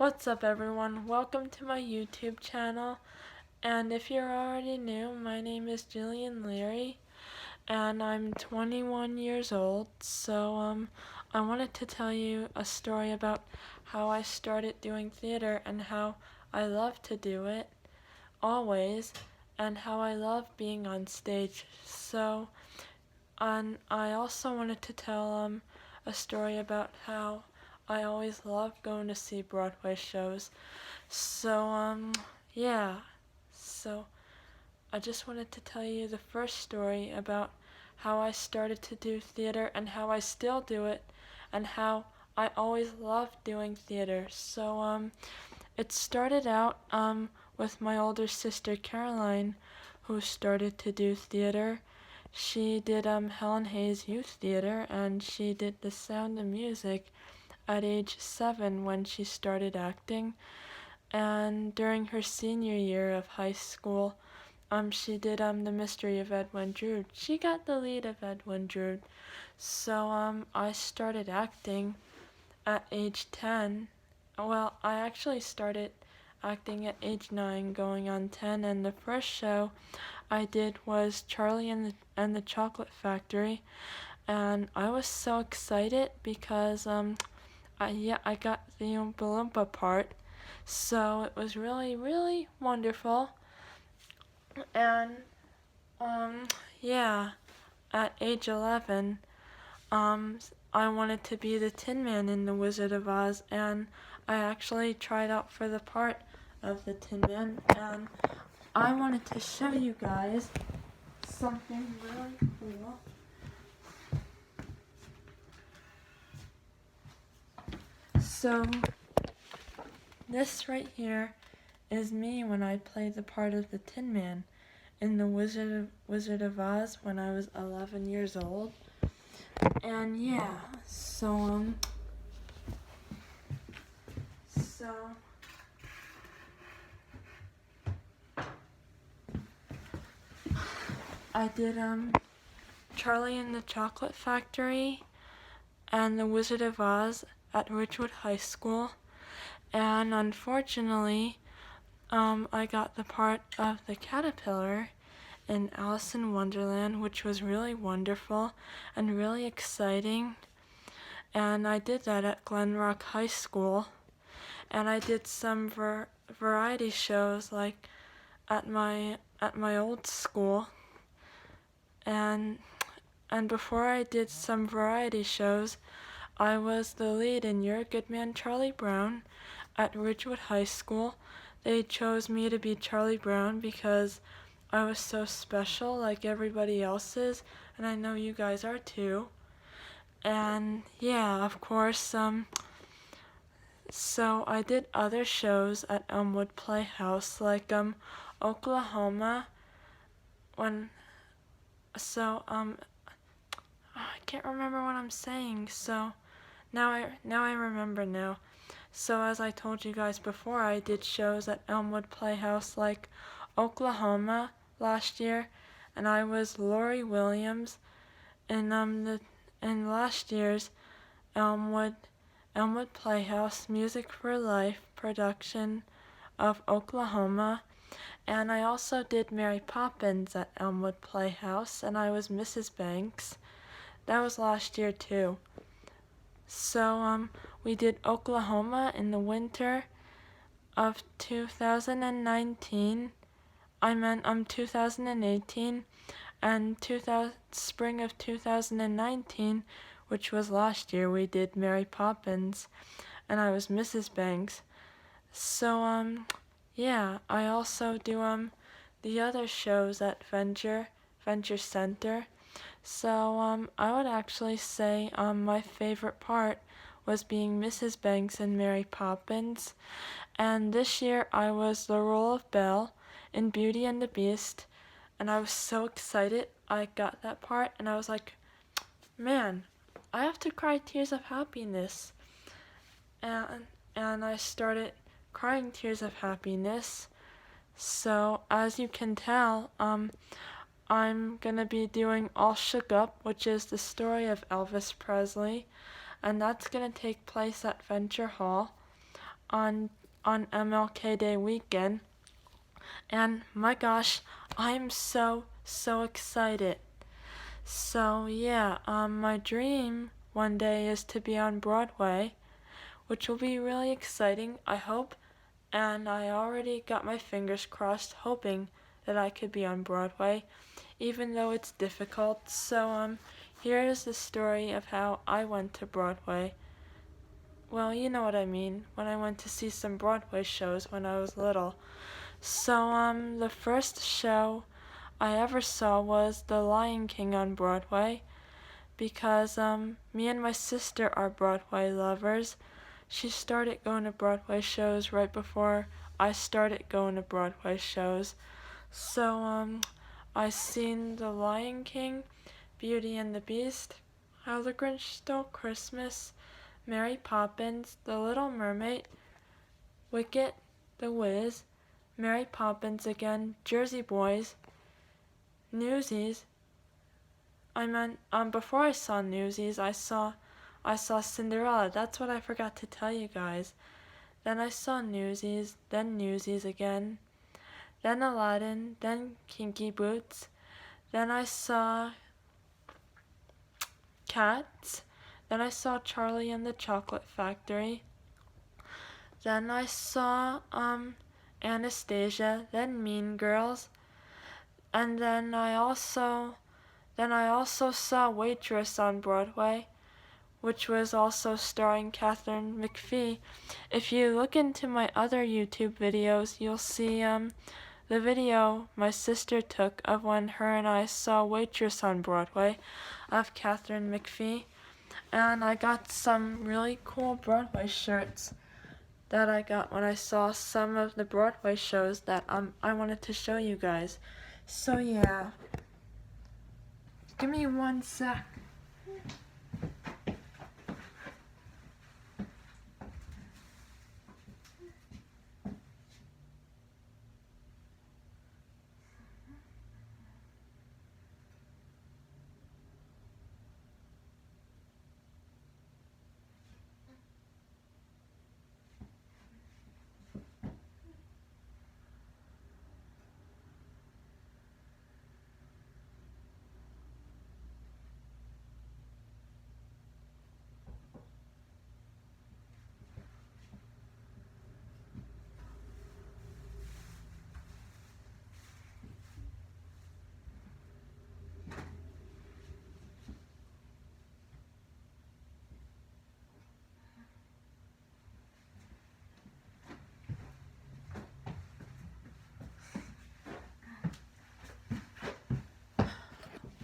What's up everyone? Welcome to my YouTube channel. And if you're already new, my name is Jillian Leary and I'm 21 years old. So I wanted to tell you a story about how I started doing theater and how I love to do it always and how I love being on stage. And I also wanted to tell a story about how I always loved going to see Broadway shows. Yeah. So I just wanted to tell you the first story about how I started to do theater and how I still do it and how I always loved doing theater. It started out with my older sister Caroline, who started to do theater. She did Helen Hayes Youth Theater, and she did The Sound of Music at age 7 when she started acting. And during her senior year of high school, she did The Mystery of Edwin Drood. She got the lead of Edwin Drood. I started acting at age 10. Well, I actually started acting at age 9, going on 10, and the first show I did was Charlie and the Chocolate Factory, and I was so excited because I got the Oompa Loompa part, so it was really, really wonderful. And um, yeah, at age 11, I wanted to be the Tin Man in The Wizard of Oz, and I actually tried out for the part of the Tin Man, and I wanted to show you guys something really cool. So, this right here is me when I played the part of the Tin Man in The Wizard of Oz when I was 11 years old. And yeah, so I did Charlie and the Chocolate Factory and The Wizard of Oz at Ridgewood High School, and unfortunately I got the part of the caterpillar in Alice in Wonderland, which was really wonderful and really exciting. And I did that at Glen Rock High School, and I did some variety shows like at my old school, and before I did some variety shows, I was the lead in You're a Good Man, Charlie Brown at Ridgewood High School. They chose me to be Charlie Brown because I was so special like everybody else is, and I know you guys are too. And yeah, of course, so I did other shows at Elmwood Playhouse, like Oklahoma, when I can't remember what I'm saying, so now I remember now. So as I told you guys before, I did shows at Elmwood Playhouse like Oklahoma last year, and I was Lori Williams in last year's Elmwood Playhouse Music for Life production of Oklahoma. And I also did Mary Poppins at Elmwood Playhouse, and I was Mrs. Banks. That was last year too. So we did Oklahoma in the winter of 2019. I meant 2018, and spring of 2019, which was last year, we did Mary Poppins, and I was Mrs. Banks. So yeah, I also do the other shows at Venture Center. So I would actually say my favorite part was being Mrs. Banks in Mary Poppins, and this year I was the role of Belle in Beauty and the Beast, and I was so excited I got that part, and I was like, man, I have to cry tears of happiness, and I started crying tears of happiness. So as you can tell, I'm gonna be doing All Shook Up, which is the story of Elvis Presley, and that's gonna take place at Venture Hall. on MLK Day weekend. And my gosh, I'm so excited. So yeah, my dream one day is to be on Broadway, which will be really exciting, I hope. And I already got my fingers crossed, hoping that I could be on Broadway, even though it's difficult. So here is the story of how I went to Broadway. Well, you know what I mean, when I went to see some Broadway shows when I was little. So the first show I ever saw was The Lion King on Broadway, because me and my sister are Broadway lovers. She started going to Broadway shows right before I started going to Broadway shows. So I seen The Lion King, Beauty and the Beast, How the Grinch Stole Christmas, Mary Poppins, The Little Mermaid, Wicked, The Wiz, Mary Poppins again, Jersey Boys, Newsies. Before I saw Newsies, I saw Cinderella. That's what I forgot to tell you guys. Then I saw Newsies, then Newsies again, then Aladdin, then Kinky Boots, then I saw Cats, then I saw Charlie and the Chocolate Factory, then I saw Anastasia, then Mean Girls, and then I also saw Waitress on Broadway, which was also starring Katharine McPhee. If you look into my other YouTube videos, you'll see the video my sister took of when her and I saw Waitress on Broadway of Katharine McPhee. And I got some really cool Broadway shirts that I got when I saw some of the Broadway shows that I wanted to show you guys. So yeah, give me 1 sec.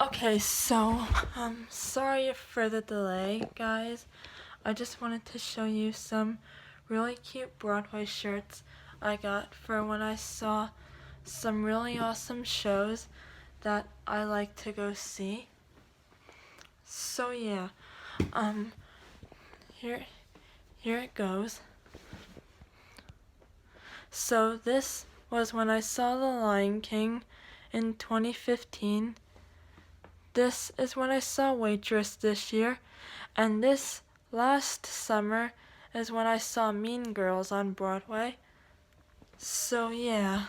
Okay, so sorry for the delay, guys. I just wanted to show you some really cute Broadway shirts I got for when I saw some really awesome shows that I like to go see. So yeah, here it goes. So this was when I saw The Lion King in 2015. This is when I saw Waitress this year, and this last summer is when I saw Mean Girls on Broadway. So yeah,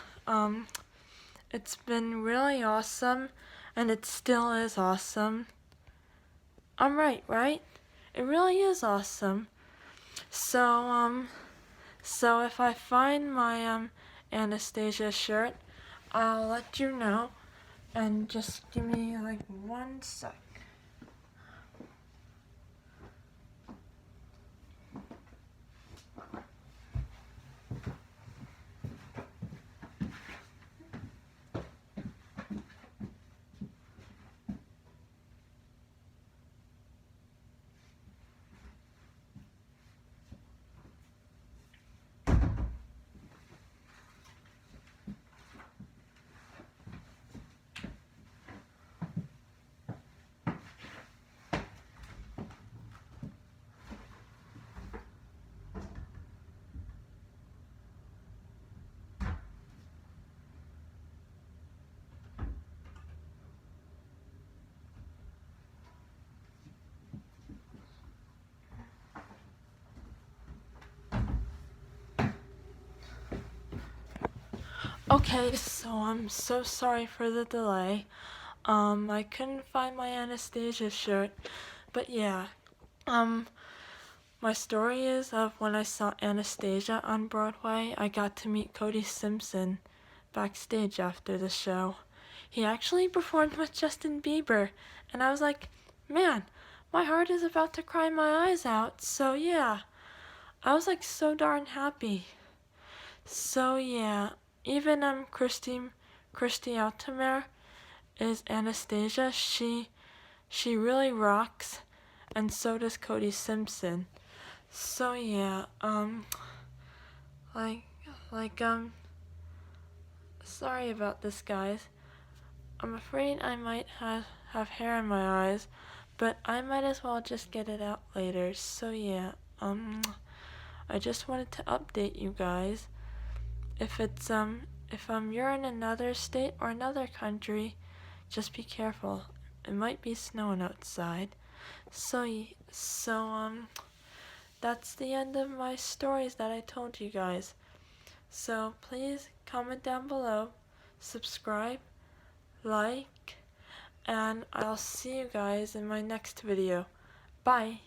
it's been really awesome, and it still is awesome. I'm right? It really is awesome. So if I find my Anastasia shirt, I'll let you know. And just give me like 1 sec. Okay, so I'm so sorry for the delay. I couldn't find my Anastasia shirt, but yeah. Um, my story is of when I saw Anastasia on Broadway, I got to meet Cody Simpson backstage after the show. He actually performed with Justin Bieber, and I was like, man, my heart is about to cry my eyes out, so yeah. I was like so darn happy. So yeah, even Christy Altamere is Anastasia. She really rocks, and so does Cody Simpson. So yeah, like like sorry about this, guys. I'm afraid I might have hair in my eyes, but I might as well just get it out later. So yeah, I just wanted to update you guys. If you're in another state or another country, just be careful. It might be snowing outside. So that's the end of my stories that I told you guys. So please comment down below, subscribe, like, and I'll see you guys in my next video. Bye.